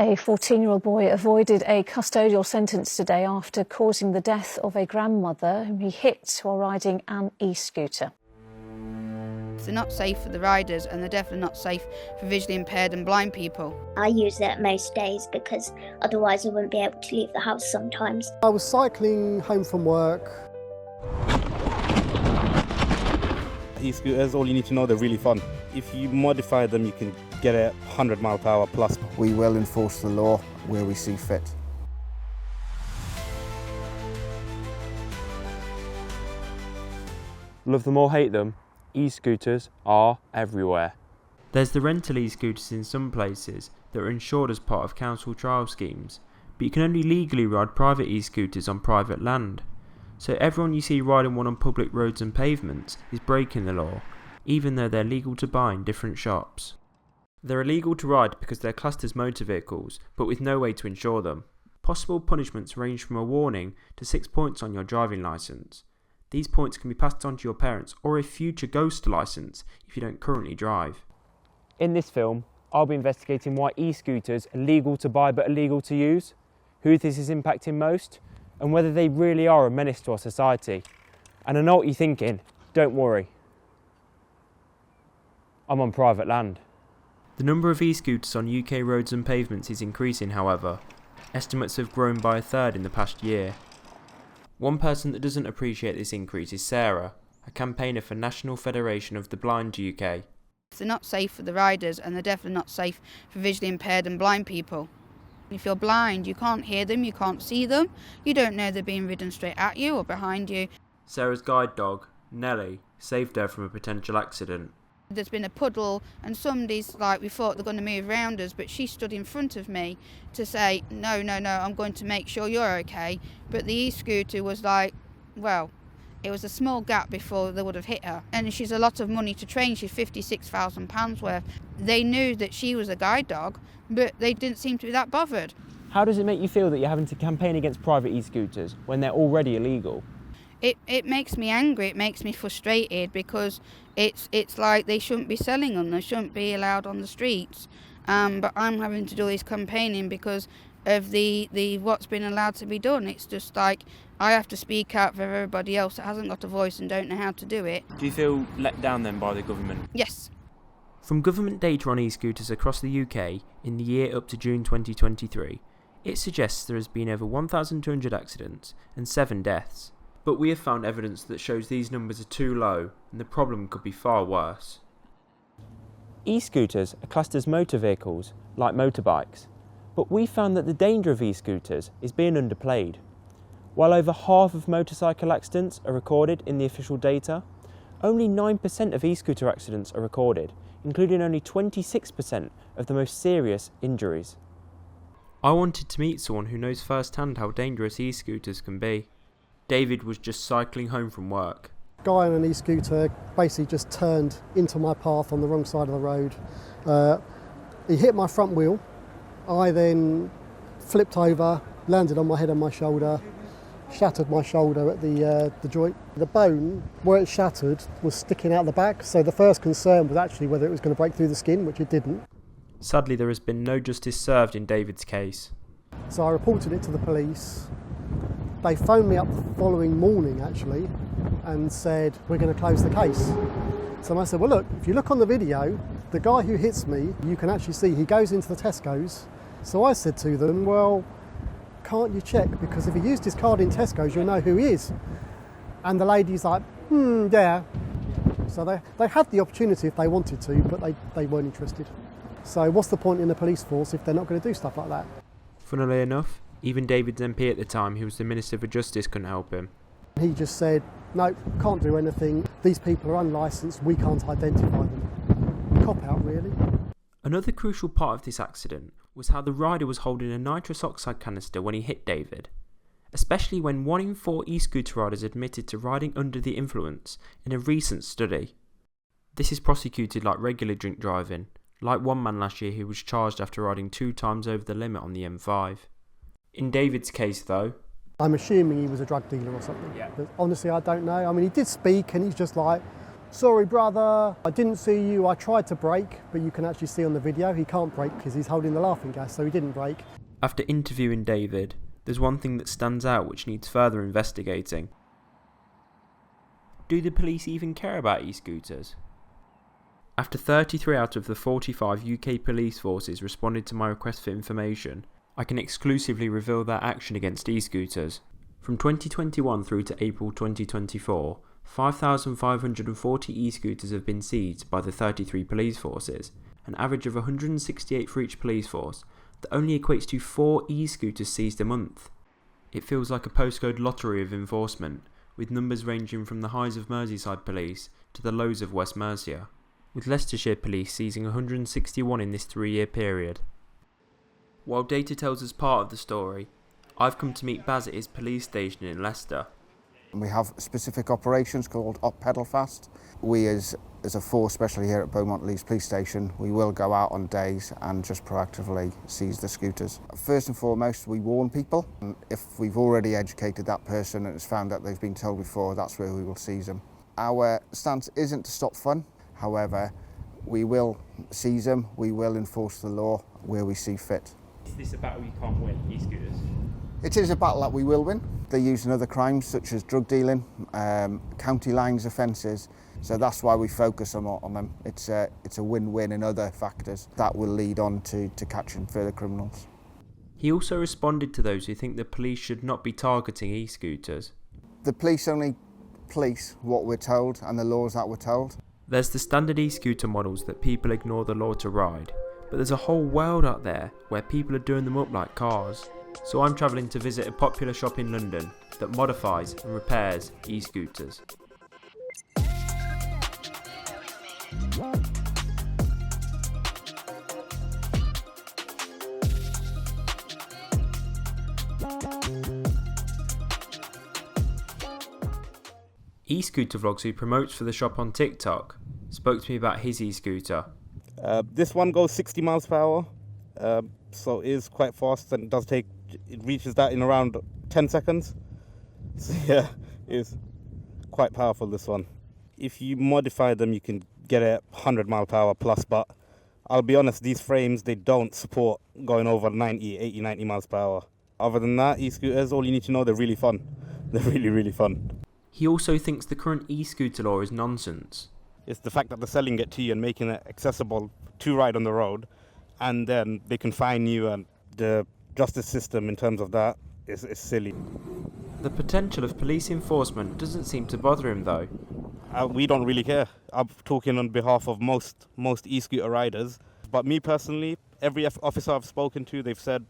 A 14-year-old boy avoided a custodial sentence today after causing the death of a grandmother whom he hit while riding an e-scooter. They're not safe for the riders, and they're definitely not safe for visually impaired and blind people. I use it most days because otherwise I wouldn't be able to leave the house sometimes. I was cycling home from work. E-scooters, all you need to know, they're really fun. If you modify them, you can get a 100 mile per hour plus. We will enforce the law where we see fit. Love them or hate them, e-scooters are everywhere. There's the rental e-scooters in some places that are insured as part of council trial schemes, but you can only legally ride private e-scooters on private land. So everyone you see riding one on public roads and pavements is breaking the law, even though they're legal to buy in different shops. They're illegal to ride because they're classed as motor vehicles, but with no way to insure them. Possible punishments range from a warning to 6 points on your driving licence. These points can be passed on to your parents or a future ghost licence if you don't currently drive. In this film, I'll be investigating why e-scooters are legal to buy but illegal to use, who this is impacting most, and whether they really are a menace to our society. And I know what you're thinking, don't worry. I'm on private land. The number of e-scooters on UK roads and pavements is increasing, however. Estimates have grown by a third in the past year. One person that doesn't appreciate this increase is Sarah, a campaigner for National Federation of the Blind UK. They're not safe for the riders, and they're definitely not safe for visually impaired and blind people. If you're blind, you can't hear them, you can't see them, you don't know they're being ridden straight at you or behind you. Sarah's guide dog, Nellie, saved her from a potential accident. There's been a puddle and somebody's we thought they're going to move around us, but she stood in front of me to say, no, I'm going to make sure you're okay. But the e-scooter was it was a small gap before they would have hit her. And she's a lot of money to train, she's £56,000 worth. They knew that she was a guide dog, but they didn't seem to be that bothered. How does it make you feel that you're having to campaign against private e-scooters when they're already illegal? It makes me angry, it makes me frustrated, because it's like they shouldn't be selling them, they shouldn't be allowed on the streets. But I'm having to do this campaigning because of the what's been allowed to be done. It's just like I have to speak out for everybody else that hasn't got a voice and don't know how to do it. Do you feel let down then by the government? Yes. From government data on e-scooters across the UK in the year up to June 2023, it suggests there has been over 1,200 accidents and 7 deaths. But we have found evidence that shows these numbers are too low and the problem could be far worse. E-scooters are classed as motor vehicles, like motorbikes, but we found that the danger of e-scooters is being underplayed. While over half of motorcycle accidents are recorded in the official data, only 9% of e-scooter accidents are recorded, including only 26% of the most serious injuries. I wanted to meet someone who knows firsthand how dangerous e-scooters can be. David was just cycling home from work. Guy on an e-scooter basically just turned into my path on the wrong side of the road. He hit my front wheel. I then flipped over, landed on my head and my shoulder, shattered my shoulder at the joint. The bone, where it shattered, was sticking out the back, so the first concern was actually whether it was going to break through the skin, which it didn't. Sadly, there has been no justice served in David's case. So I reported it to the police. They phoned me up the following morning, actually, and said, we're going to close the case. So I said, well, look, if you look on the video, the guy who hits me, you can actually see he goes into the Tesco's. So I said to them, well, can't you check? Because if he used his card in Tesco's, you'll know who he is. And the lady's like, yeah. So they had the opportunity if they wanted to, but they weren't interested. So what's the point in the police force if they're not going to do stuff like that? Funnily enough, even David's MP at the time, who was the Minister for Justice, couldn't help him. He just said, no, can't do anything. These people are unlicensed, we can't identify them. Cop out, really. Another crucial part of this accident was how the rider was holding a nitrous oxide canister when he hit David, especially when 1 in 4 e-scooter riders admitted to riding under the influence in a recent study. This is prosecuted like regular drink driving, like one man last year who was charged after riding 2 times over the limit on the M5. In David's case though, I'm assuming he was a drug dealer or something. Yeah. But honestly, I don't know. I mean, he did speak and he's just like, sorry brother, I didn't see you, I tried to brake, but you can actually see on the video he can't brake because he's holding the laughing gas, so he didn't brake. After interviewing David, there's one thing that stands out which needs further investigating. Do the police even care about e-scooters? After 33 out of the 45 UK police forces responded to my request for information, I can exclusively reveal their action against e-scooters. From 2021 through to April 2024, 5,540 e-scooters have been seized by the 33 police forces, an average of 168 for each police force. That only equates to 4 e-scooters seized a month. It feels like a postcode lottery of enforcement, with numbers ranging from the highs of Merseyside Police to the lows of West Mercia, with Leicestershire Police seizing 161 in this 3-year period. While data tells us part of the story, I've come to meet Baz at his police station in Leicester. We have specific operations called Op Pedal Fast. We as a force, especially here at Beaumont Leys Police Station, we will go out on days and just proactively seize the scooters. First and foremost, we warn people. And if we've already educated that person and it's found that they've been told before, that's where we will seize them. Our stance isn't to stop fun. However, we will seize them, we will enforce the law where we see fit. Is this a battle you can't win, e-scooters? It is a battle that we will win. They're used in other crimes such as drug dealing, county lines offences, so that's why we focus on them. It's a win-win in other factors that will lead on to catching further criminals. He also responded to those who think the police should not be targeting e-scooters. The police only police what we're told and the laws that we're told. There's the standard e-scooter models that people ignore the law to ride, but there's a whole world out there where people are doing them up like cars. So I'm travelling to visit a popular shop in London that modifies and repairs e-scooters. E-Scooter Vlogs, who promotes for the shop on TikTok, spoke to me about his e-scooter. This one goes 60 miles per hour, so it is quite fast, and it reaches that in around 10 seconds. So yeah, it's quite powerful, this one. If you modify them, you can get it 100 mile per hour plus, but I'll be honest, these frames, they don't support going over 80, 90 miles per hour. Other than that, e-scooters, all you need to know, they're really fun. They're really, really fun. He also thinks the current e-scooter law is nonsense. It's the fact that they're selling it to you and making it accessible to ride on the road, and then they can fine you, and the justice system in terms of that is silly. The potential of police enforcement doesn't seem to bother him though. We don't really care. I'm talking on behalf of most e-scooter riders. But me personally, every officer I've spoken to, they've said,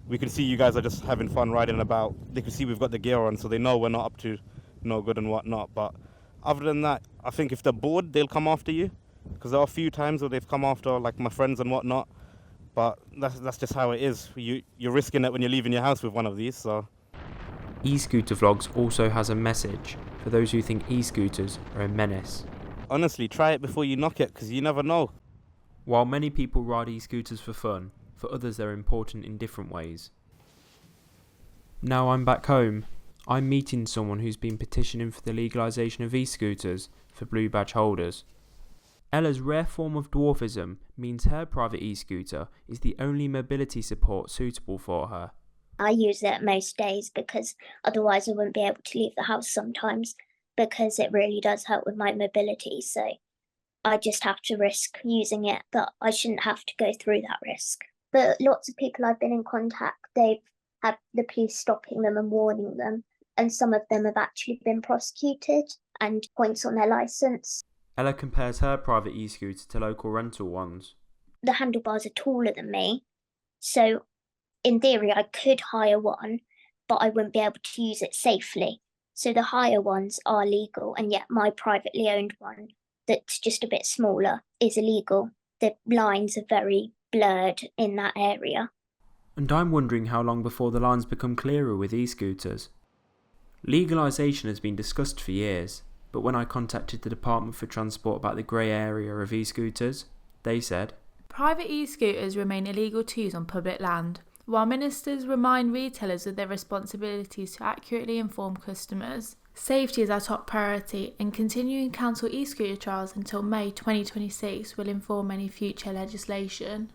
we can see you guys are just having fun riding about. They can see we've got the gear on, so they know we're not up to no good and whatnot. But other than that, I think if they're bored, they'll come after you. Because there are a few times where they've come after, like, my friends and whatnot. But that's just how it is. You're risking it when you're leaving your house with one of these, so. E-Scooter Vlogs also has a message for those who think e-scooters are a menace. Honestly, try it before you knock it, because you never know. While many people ride e-scooters for fun, for others they're important in different ways. Now I'm back home, I'm meeting someone who's been petitioning for the legalisation of e-scooters for blue badge holders. Ella's rare form of dwarfism means her private e-scooter is the only mobility support suitable for her. I use it most days because otherwise I wouldn't be able to leave the house sometimes, because it really does help with my mobility. So I just have to risk using it, but I shouldn't have to go through that risk. But lots of people I've been in contact, they've had the police stopping them and warning them, and some of them have actually been prosecuted and points on their licence. Ella compares her private e-scooter to local rental ones. The handlebars are taller than me, so in theory I could hire one, but I wouldn't be able to use it safely. So the higher ones are legal, and yet my privately owned one that's just a bit smaller is illegal. The lines are very blurred in that area. And I'm wondering how long before the lines become clearer with e-scooters. Legalisation has been discussed for years, but when I contacted the Department for Transport about the grey area of e-scooters, they said, private e-scooters remain illegal to use on public land, while ministers remind retailers of their responsibilities to accurately inform customers. Safety is our top priority, and continuing council e-scooter trials until May 2026 will inform any future legislation.